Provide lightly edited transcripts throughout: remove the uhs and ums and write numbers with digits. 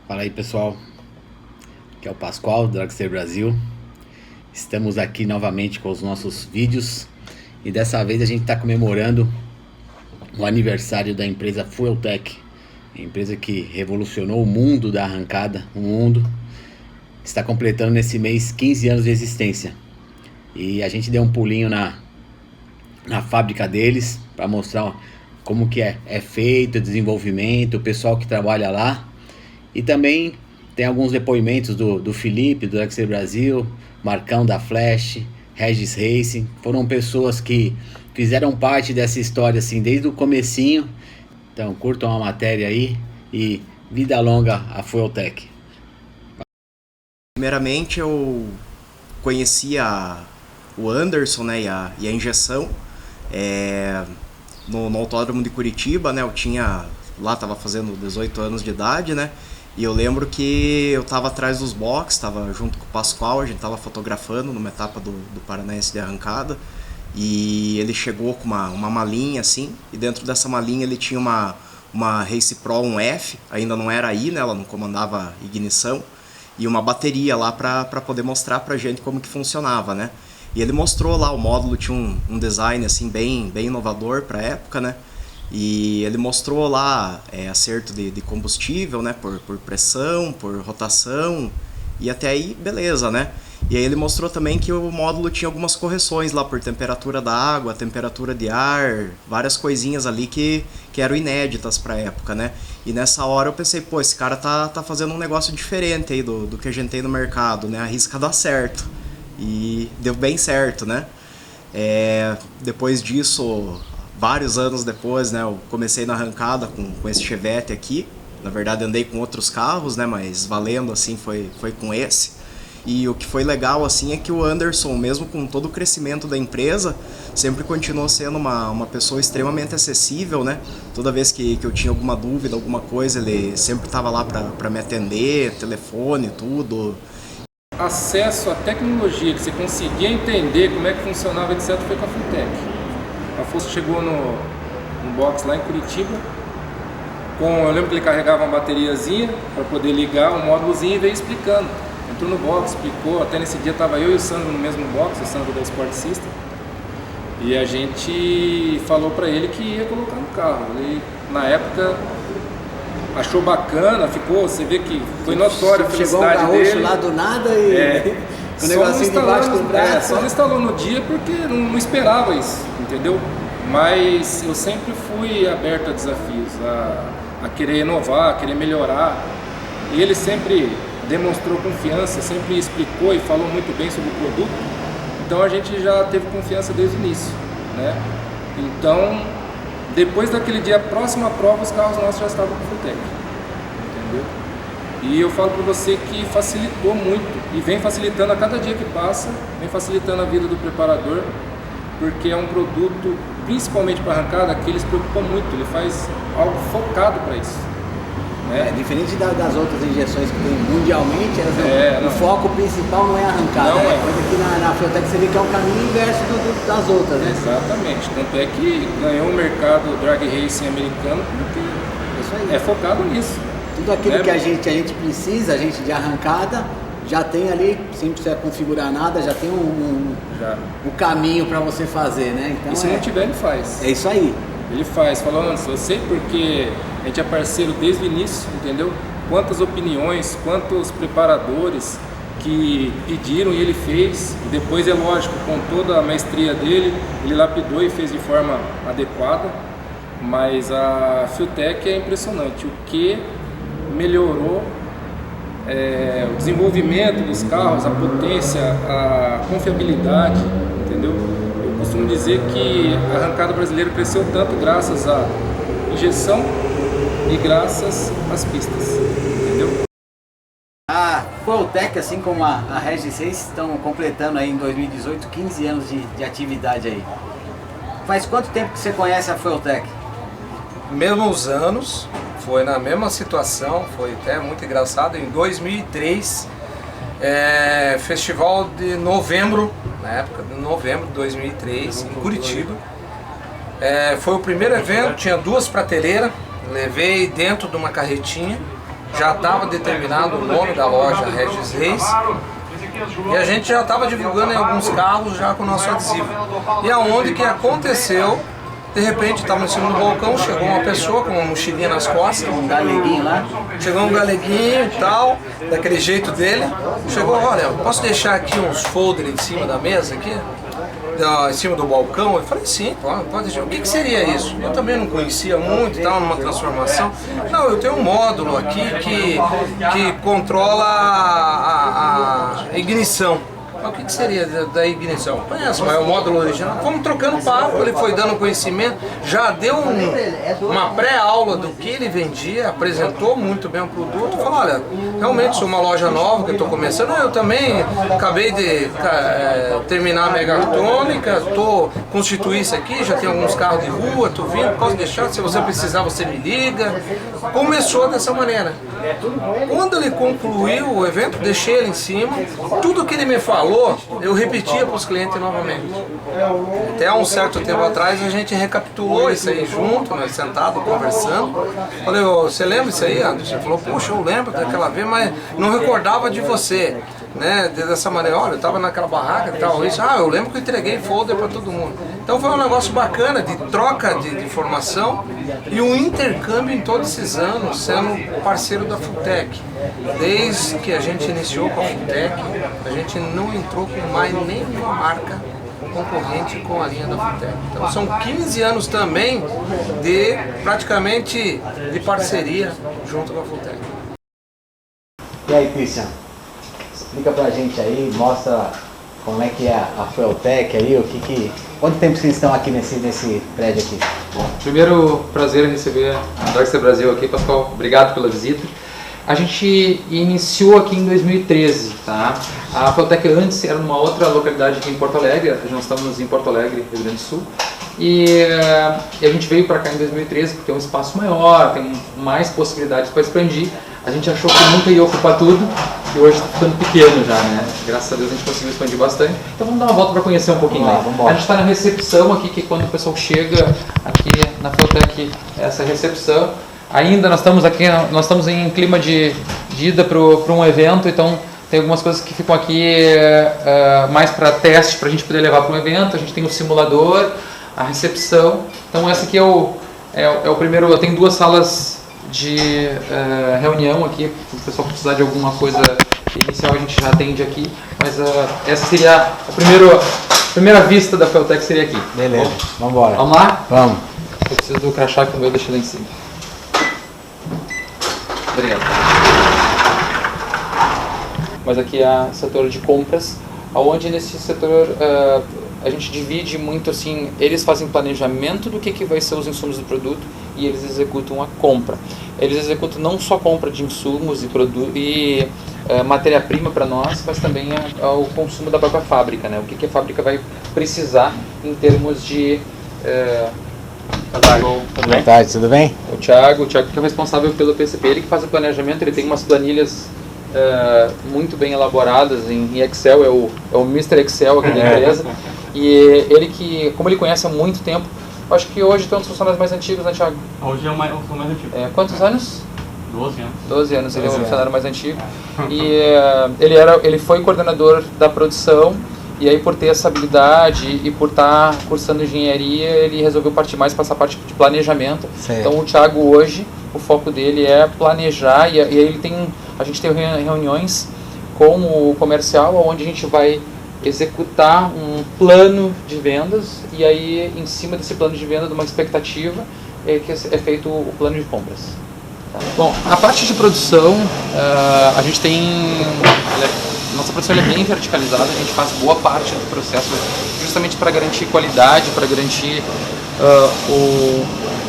Fala aí, pessoal, aqui é o Pascoal do Dragster Brasil. Estamos aqui novamente com os nossos vídeos e dessa vez a gente está comemorando o aniversário da empresa Fueltech, a empresa que revolucionou o mundo da arrancada. O mundo está completando nesse mês 15 anos de existência e a gente deu um pulinho na fábrica deles para mostrar como que é feito o desenvolvimento, o pessoal que trabalha lá. E também tem alguns depoimentos do Felipe, do Dragster Brasil, Marcão da Flash, Regis Racing. Foram pessoas que fizeram parte dessa história assim desde o comecinho. Então curtam a matéria aí e vida longa a Fueltech. Primeiramente eu conhecia o Anderson, né, e a injeção no autódromo de Curitiba, né. Eu estava fazendo 18 anos de idade, né. E eu lembro que eu estava atrás dos boxes, estava junto com o Pascoal, a gente estava fotografando numa etapa do Paranaense de arrancada. E ele chegou com uma malinha assim, e dentro dessa malinha ele tinha uma Race Pro 1F, ainda não era aí, né, ela não comandava ignição, e uma bateria lá para poder mostrar pra gente como que funcionava, né. E ele mostrou lá, o módulo tinha um design assim bem inovador pra época, né. E ele mostrou lá acerto de combustível, né, por pressão, por rotação, e até aí beleza, né. E aí ele mostrou também que o módulo tinha algumas correções lá por temperatura da água, temperatura de ar, várias coisinhas ali que eram inéditas pra época, né. E nessa hora eu pensei, pô, esse cara tá fazendo um negócio diferente aí do que a gente tem no mercado, né, arrisca dar certo. E deu bem certo, né. Depois disso, vários anos depois, né, eu comecei na arrancada com esse Chevette aqui. Na verdade andei com outros carros, né, mas valendo assim foi com esse. E o que foi legal assim é que o Anderson, mesmo com todo o crescimento da empresa, sempre continuou sendo uma pessoa extremamente acessível, né. Toda vez que eu tinha alguma dúvida, alguma coisa, ele sempre estava lá para me atender, telefone, tudo. Acesso à tecnologia, que você conseguia entender como é que funcionava, etc., foi com a Fueltech. A Afonso chegou no box lá em Curitiba, eu lembro que ele carregava uma bateriazinha para poder ligar um módulozinho e veio explicando. Entrou no box, explicou, até nesse dia estava eu e o Sandro no mesmo box, o Sandro da Sport System, e a gente falou para ele que ia colocar no carro. Ele, na época, achou bacana, você vê que foi notória a felicidade dele. Chegou um gaúcho lá do nada e o negocinho debaixo do braço. Só não instalou no dia porque não esperava isso, entendeu? Mas eu sempre fui aberto a desafios, a querer inovar, a querer melhorar. E ele sempre demonstrou confiança, sempre explicou e falou muito bem sobre o produto. Então a gente já teve confiança desde o início, né? Então, depois daquele dia próximo à prova, os carros nossos já estavam com Fueltech, entendeu? E eu falo para você que facilitou muito e vem facilitando a cada dia que passa, vem facilitando a vida do preparador, porque é um produto, principalmente para arrancada, que ele se preocupa muito, ele faz algo focado para isso. Diferente das outras injeções que tem mundialmente, o foco principal não é arrancada. Não é. Coisa que na Fueltech você vê que é o caminho inverso das outras, né? Exatamente, tanto é que ganhou o mercado drag racing americano porque Isso aí. é focado nisso. Tudo aquilo que a gente precisa, a gente de arrancada, já tem ali, sem precisar configurar nada, já tem um caminho para você fazer, né? Então, E se não tiver, ele faz. É isso aí. Ele faz, falou, antes, eu sei porque a gente é parceiro desde o início, entendeu? Quantas opiniões, quantos preparadores que pediram e ele fez. E depois, é lógico, com toda a maestria dele, ele lapidou e fez de forma adequada. Mas a Fueltech é impressionante. O que melhorou o desenvolvimento dos carros, a potência, a confiabilidade, entendeu? Eu costumo dizer que a arrancada brasileira cresceu tanto graças à injeção e graças às pistas, entendeu? A Fueltech, assim como a Regis Racing, estão completando aí em 2018 15 anos de atividade aí. Faz quanto tempo que você conhece a Fueltech? Mesmos anos, foi na mesma situação, foi até muito engraçado. Em 2003, festival de novembro, na época de novembro de 2003, em Curitiba. Foi o primeiro evento, tinha 2 prateleiras, levei dentro de uma carretinha já estava determinado o nome da loja Regis Reis. E a gente já estava divulgando em alguns carros já com o nosso adesivo. E aonde que aconteceu, de repente estava em cima do balcão, chegou uma pessoa com uma mochilinha nas costas. Um galeguinho lá. Chegou um galeguinho e tal, daquele jeito dele. Chegou, olha, posso deixar aqui uns folders em cima da mesa aqui? Em cima do balcão? Eu falei, sim, pode deixar. O que seria isso? Eu também não conhecia muito, estava numa transformação. Não, eu tenho um módulo aqui que controla a ignição. O que seria da ignição? Conhece, mas é o módulo original. Fomos trocando papo, ele foi dando conhecimento, já deu uma pré-aula do que ele vendia, apresentou muito bem o produto, falou, olha, realmente sou uma loja nova que eu estou começando, eu também acabei de terminar a megatônica, estou constituindo isso aqui, já tem alguns carros de rua, estou vindo, posso deixar, se você precisar você me liga. Começou dessa maneira. Quando ele concluiu o evento, deixei ele em cima, tudo que ele me falou, eu repetia para os clientes novamente. Até há um certo tempo atrás a gente recapitulou isso aí junto, nós sentados, conversando. Falei, você lembra isso aí, Anderson? Ele falou, puxa, eu lembro daquela vez, mas não recordava de você. Né, dessa maneira, olha, eu estava naquela barraca e tal, isso, eu lembro que eu entreguei folder para todo mundo. Então foi um negócio bacana de troca de informação e um intercâmbio em todos esses anos, sendo parceiro da Fulltech. Desde que a gente iniciou com a Fulltech, a gente não entrou com mais nenhuma marca concorrente com a linha da Fulltech. Então são 15 anos também de praticamente de parceria junto com a Fulltech. E aí, Christian? Explica pra gente aí, mostra como é que é a Fulltech aí, quanto tempo vocês estão aqui nesse prédio aqui? Bom, primeiro, prazer em receber a Dragster Brasil aqui, Pascoal, obrigado pela visita. A gente iniciou aqui em 2013, tá? A Fulltech antes era numa outra localidade aqui em Porto Alegre, nós estamos em Porto Alegre, Rio Grande do Sul. E a gente veio para cá em 2013 porque é um espaço maior, tem mais possibilidades para expandir. A gente achou que nunca ia ocupar tudo e hoje está ficando pequeno já, né? Graças a Deus a gente conseguiu expandir bastante. Então vamos dar uma volta para conhecer um pouquinho lá. A gente está na recepção aqui, que quando o pessoal chega aqui na Fulltech, essa recepção. Ainda nós estamos aqui, nós estamos em clima de ida para um evento, então tem algumas coisas que ficam aqui mais para teste, para a gente poder levar para um evento. A gente tem o simulador, a recepção. Então essa aqui é o primeiro, eu tenho duas salas de reunião aqui, se o pessoal precisar de alguma coisa inicial a gente já atende aqui, mas essa seria a primeira vista da Fulltech, seria aqui. Beleza, vamos embora. Vamos lá? Vamos. Eu preciso do crachá que o meu deixei lá em cima. Obrigado. Mas aqui é o setor de compras, onde nesse setor a gente divide muito assim, eles fazem planejamento do que vai ser os insumos do produto e eles executam a compra. Eles executam não só a compra de insumos e matéria-prima para nós, mas também o consumo da própria fábrica, né? O que a fábrica vai precisar em termos de... Boa tarde, tudo bem? O Thiago que é o responsável pelo PCP, ele que faz o planejamento, ele tem umas planilhas muito bem elaboradas em Excel, é o Mr. Excel aqui da empresa, e ele que, como ele conhece há muito tempo, acho que hoje tem um dos funcionários mais antigos, né, Thiago? Hoje é o mais antigo. Quantos anos? 12 anos. 12 anos, ele é o funcionário mais antigo, e ele foi coordenador da produção. E aí, por ter essa habilidade e por estar cursando engenharia, ele resolveu partir mais para essa parte de planejamento. Certo. Então, o Thiago hoje, o foco dele é planejar e aí a gente tem reuniões com o comercial, onde a gente vai executar um plano de vendas e aí, em cima desse plano de venda, de uma expectativa, que é feito o plano de compras. Bom, a parte de produção, a gente tem... Nossa produção é bem verticalizada, a gente faz boa parte do processo justamente para garantir qualidade, para garantir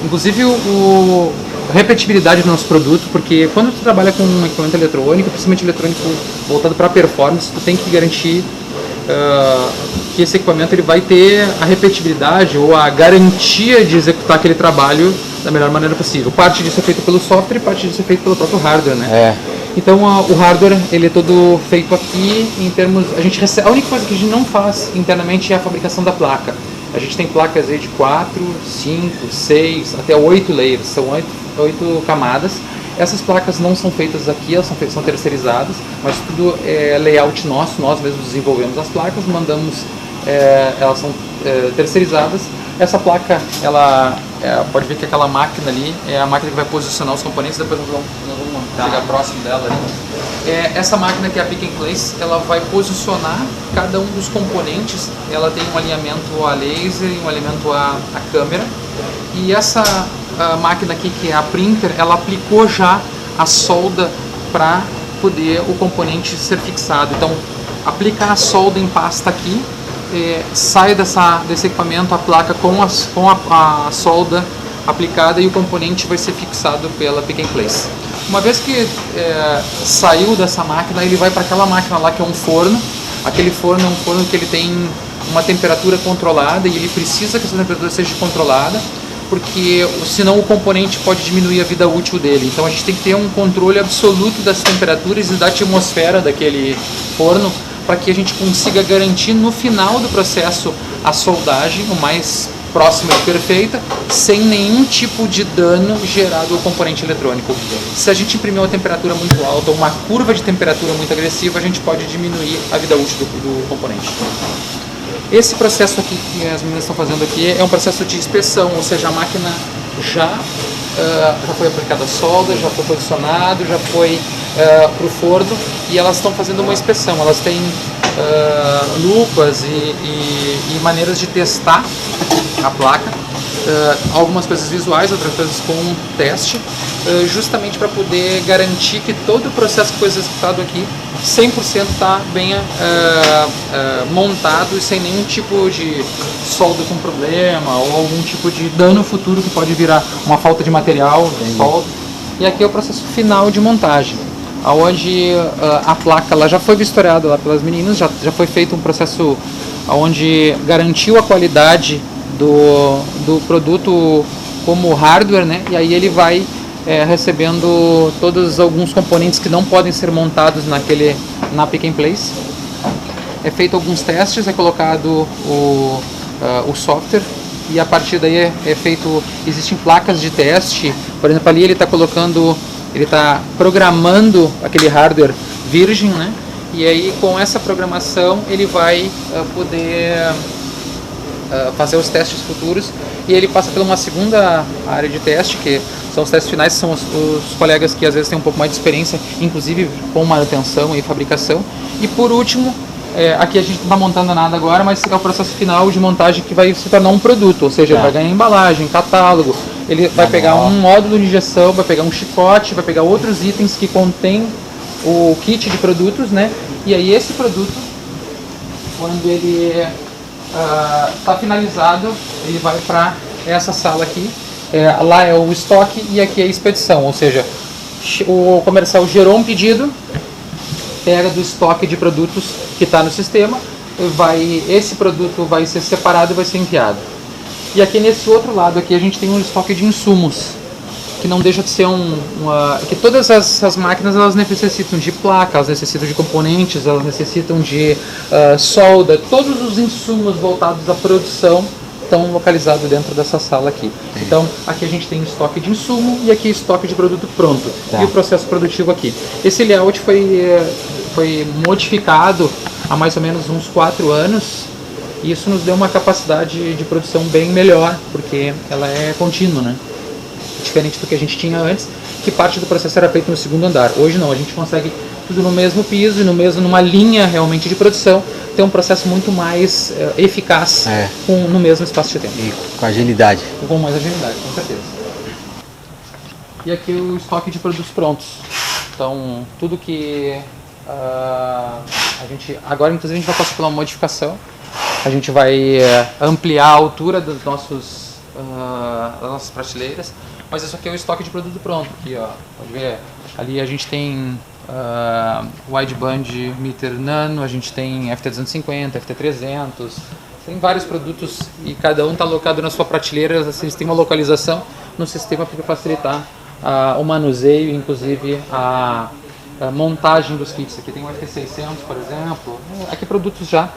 inclusive a repetibilidade do nosso produto, porque quando tu trabalha com um equipamento eletrônico, principalmente eletrônico voltado para performance, tu tem que garantir que esse equipamento ele vai ter a repetibilidade ou a garantia de executar aquele trabalho da melhor maneira possível. Parte disso é feito pelo software e parte disso é feito pelo próprio hardware, né? Então o hardware ele é todo feito aqui em termos, a única coisa que a gente não faz internamente é a fabricação da placa. A gente tem placas aí de 4, 5, 6, até 8 layers, são 8 camadas, Essas placas não são feitas aqui, elas são terceirizadas, mas tudo é layout nosso, nós mesmos desenvolvemos as placas, mandamos, elas são terceirizadas. Essa placa, ela pode ver que aquela máquina ali é a máquina que vai posicionar os componentes, depois nós vamos chegar próximo dela ali. Essa máquina que é a Pick and Place, ela vai posicionar cada um dos componentes, ela tem um alinhamento a laser e um alinhamento a câmera, e essa máquina aqui, que é a printer, ela aplicou já a solda para poder o componente ser fixado. Então, aplica a solda em pasta aqui, sai desse equipamento a placa com a solda aplicada e o componente vai ser fixado pela Pick and Place. Uma vez que saiu dessa máquina, ele vai para aquela máquina lá que é um forno. Aquele forno é um forno que ele tem uma temperatura controlada e ele precisa que essa temperatura seja controlada, porque senão o componente pode diminuir a vida útil dele. Então a gente tem que ter um controle absoluto das temperaturas e da atmosfera daquele forno, para que a gente consiga garantir no final do processo a soldagem o mais próxima e perfeita, sem nenhum tipo de dano gerado ao componente eletrônico. Se a gente imprimir uma temperatura muito alta ou uma curva de temperatura muito agressiva, a gente pode diminuir a vida útil do componente. Esse processo aqui que as meninas estão fazendo aqui é um processo de inspeção, ou seja, a máquina já foi aplicada a solda, já foi posicionado, já foi para o forno e elas estão fazendo uma inspeção. Elas têm lupas e maneiras de testar a placa, algumas coisas visuais, outras coisas com teste, justamente para poder garantir que todo o processo que foi executado aqui 100% está bem montado e sem nenhum tipo de solda com problema ou algum tipo de dano futuro que pode virar uma falta de material, solda. E aqui é o processo final de montagem, onde a placa ela já foi vistoriada lá pelas meninas, já foi feito um processo onde garantiu a qualidade do produto como hardware, né? E aí ele vai recebendo alguns componentes que não podem ser montados na Pick and Place. É feito alguns testes, é colocado o software e a partir daí existem placas de teste. Por exemplo, ali ele está programando aquele hardware virgem, né? E aí com essa programação ele vai poder fazer os testes futuros e ele passa por uma segunda área de teste, que são os testes finais, que são os colegas que às vezes têm um pouco mais de experiência, inclusive com manutenção e fabricação. E por último, aqui a gente não está montando nada agora, mas é o processo final de montagem que vai se tornar um produto, ou seja, ele vai ganhar embalagem, catálogo, ele vai pegar um módulo de injeção, vai pegar um chicote, vai pegar outros itens que contém o kit de produtos, né? E aí esse produto, quando ele está finalizado, ele vai para essa sala aqui, lá é o estoque e aqui é a expedição, ou seja, o comercial gerou um pedido, pega do estoque de produtos que está no sistema, esse produto vai ser separado e vai ser enviado. E aqui nesse outro lado aqui a gente tem um estoque de insumos, que não deixa de ser que todas as máquinas elas necessitam de placa, elas necessitam de componentes, elas necessitam de solda, todos os insumos voltados à produção estão localizados dentro dessa sala aqui. Sim. Então aqui a gente tem estoque de insumo e aqui estoque de produto pronto. Tá. E o processo produtivo aqui. Esse layout foi modificado há mais ou menos uns 4 anos e isso nos deu uma capacidade de produção bem melhor, porque ela é contínua, né? Diferente do que a gente tinha antes, que parte do processo era feito no segundo andar. Hoje não, a gente consegue tudo no mesmo piso e numa linha realmente de produção, ter um processo muito mais eficaz no mesmo espaço de tempo. E com agilidade. Com mais agilidade, com certeza. E aqui o estoque de produtos prontos. Então, tudo que agora inclusive a gente vai passar por uma modificação. A gente vai ampliar a altura das nossas prateleiras. Mas isso aqui é o estoque de produto pronto. Aqui, ó, pode ver, ali a gente tem wideband meter nano, a gente tem FT250, FT300, tem vários produtos e cada um está alocado na sua prateleira. Eles têm uma localização no sistema para facilitar o manuseio, inclusive a montagem dos kits. Aqui tem o FT600, por exemplo. Aqui produtos já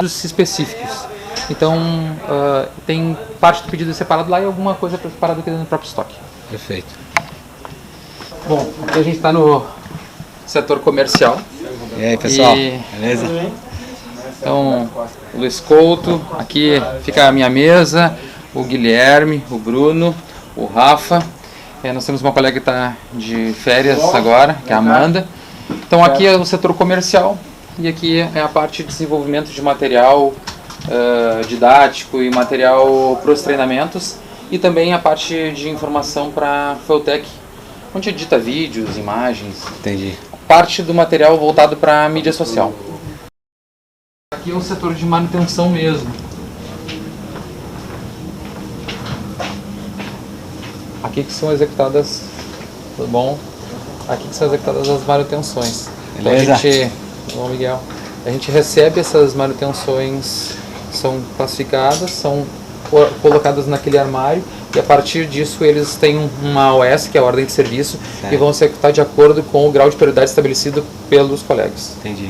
específicos. Então, tem parte do pedido separado lá e alguma coisa separada aqui dentro do próprio estoque. Perfeito. Bom, aqui a gente está no setor comercial. E aí, pessoal, E- beleza? Então, o Luiz Couto, aqui fica a minha mesa, o Guilherme, o Bruno, o Rafa. Nós temos uma colega que está de férias agora, que é a Amanda. Então aqui é o setor comercial e aqui é a parte de desenvolvimento de material didático e material para os treinamentos e também a parte de informação para a Feltec, onde edita vídeos, imagens, Entendi. parte do material voltado para a mídia social. Aqui é o setor de manutenção mesmo. Aqui que são executadas, tudo bom? Aqui que são executadas as manutenções. Beleza. Bom, Miguel, a gente recebe essas manutenções, são classificadas, são colocadas naquele armário e a partir disso eles têm uma OS, que é a ordem de serviço, Certo. e vão executar de acordo com o grau de prioridade estabelecido pelos colegas. Entendi.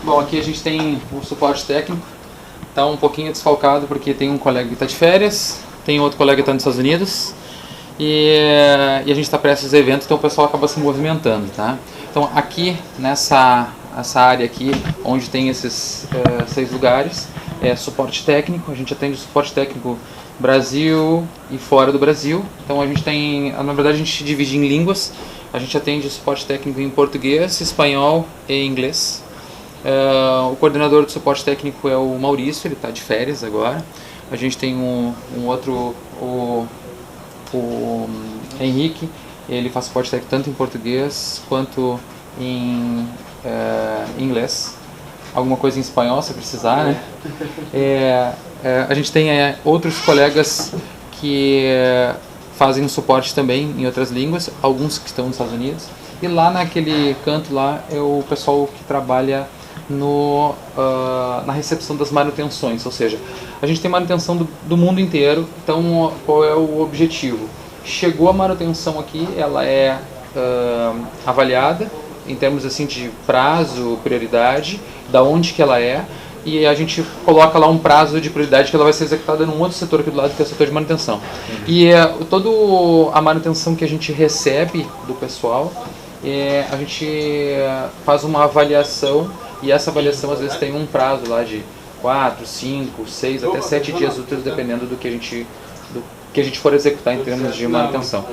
Bom, aqui a gente tem o suporte técnico, está um pouquinho desfalcado porque tem um colega que está de férias, tem outro colega que está nos Estados Unidos e a gente está prestes a evento, então o pessoal acaba se movimentando, tá? Então aqui essa área aqui, onde tem esses 6 lugares, é suporte técnico. A gente atende o suporte técnico Brasil e fora do Brasil. Então a gente tem, na verdade a gente divide em línguas. A gente atende o suporte técnico em português, espanhol e inglês. O coordenador do suporte técnico é o Maurício, ele está de férias agora. A gente tem um outro, o Henrique, ele faz suporte técnico tanto em português quanto em inglês. Alguma coisa em espanhol se precisar, né? A gente tem outros colegas que fazem suporte também em outras línguas, alguns que estão nos Estados Unidos. E lá naquele canto lá é o pessoal que trabalha na recepção das manutenções, ou seja, a gente tem manutenção do mundo inteiro. Então qual é o objetivo? Chegou a manutenção aqui, ela é avaliada em termos assim de prazo, prioridade, da onde que ela é, e a gente coloca lá um prazo de prioridade que ela vai ser executada num outro setor aqui do lado, que é o setor de manutenção. E toda a manutenção que a gente recebe do pessoal, a gente faz uma avaliação, e essa avaliação às vezes tem um prazo lá de 4, 5, 6, até 7 dias úteis, dependendo do que a gente for executar em termos de manutenção.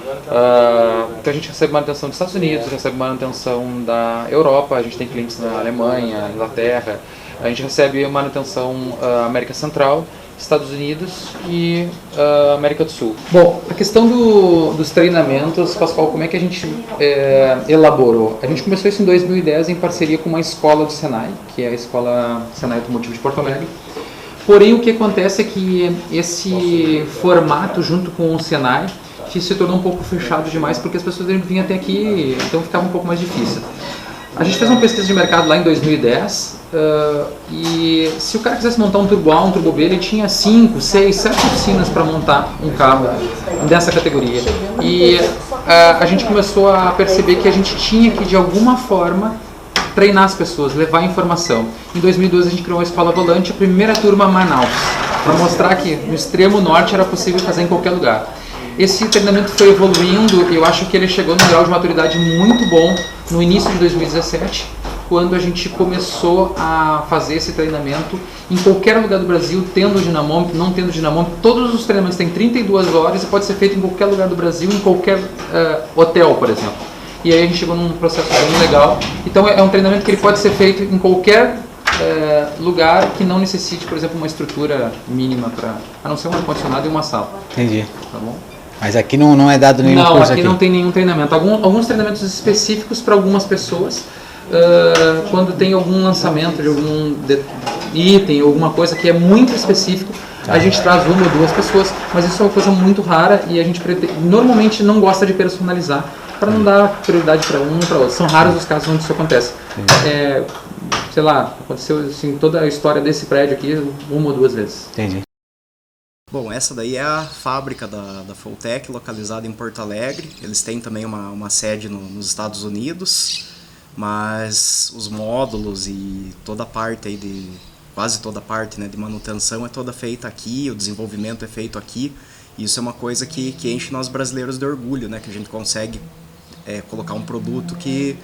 Então a gente recebe manutenção dos Estados Unidos, recebe manutenção da Europa, a gente tem clientes na Alemanha, Inglaterra, a gente recebe manutenção América Central, Estados Unidos e América do Sul. Bom, a questão dos treinamentos, Pascoal, como é que a gente elaborou? A gente começou isso em 2010 em parceria com uma escola do Senai, que é a Escola Senai Automotivo de Porto Alegre. Porém, o que acontece é que esse formato, junto com o Senai, se tornou um pouco fechado demais, porque as pessoas vinham até aqui, então ficava um pouco mais difícil. A gente fez uma pesquisa de mercado lá em 2010, e se o cara quisesse montar um Turbo A, um Turbo B, ele tinha 5, 6, 7 oficinas para montar um carro dessa categoria. E a gente começou a perceber que a gente tinha que, de alguma forma, treinar as pessoas, levar informação. Em 2012 a gente criou uma escola volante, a primeira turma Manaus, para mostrar que no extremo norte era possível fazer em qualquer lugar. Esse treinamento foi evoluindo e eu acho que ele chegou num grau de maturidade muito bom no início de 2017, quando a gente começou a fazer esse treinamento em qualquer lugar do Brasil, tendo dinamômetro, não tendo dinamômetro. Todos os treinamentos têm 32 horas e pode ser feito em qualquer lugar do Brasil, em qualquer hotel, por exemplo. E aí a gente chegou num processo bem legal. Então é um treinamento que ele pode ser feito em qualquer lugar que não necessite, por exemplo, uma estrutura mínima, a não ser um ar-condicionado e uma sala. Entendi. Tá bom? Mas aqui não é dado nenhum Não, curso aqui não tem nenhum treinamento. Alguns treinamentos específicos para algumas pessoas, quando tem algum lançamento de algum item, alguma coisa que é muito específico, a gente traz uma ou duas pessoas, mas isso é uma coisa muito rara e a gente normalmente não gosta de personalizar para não dar prioridade para um ou para outro. São raros os casos onde isso acontece. Sei lá, aconteceu assim, toda a história desse prédio aqui uma ou duas vezes. Entendi. Bom, essa daí é a fábrica da Feltec, localizada em Porto Alegre. Eles têm também uma sede nos Estados Unidos, mas os módulos e toda a parte aí quase toda a parte, né, de manutenção é toda feita aqui, o desenvolvimento é feito aqui. E isso é uma coisa que enche nós brasileiros de orgulho, né, que a gente consegue colocar um produto que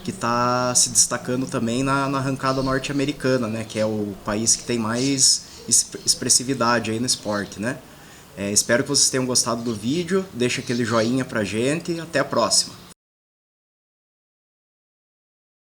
está se destacando também na arrancada norte-americana, né? Que é o país que tem mais expressividade aí no esporte, né? Espero que vocês tenham gostado do vídeo, deixa aquele joinha pra gente e até a próxima.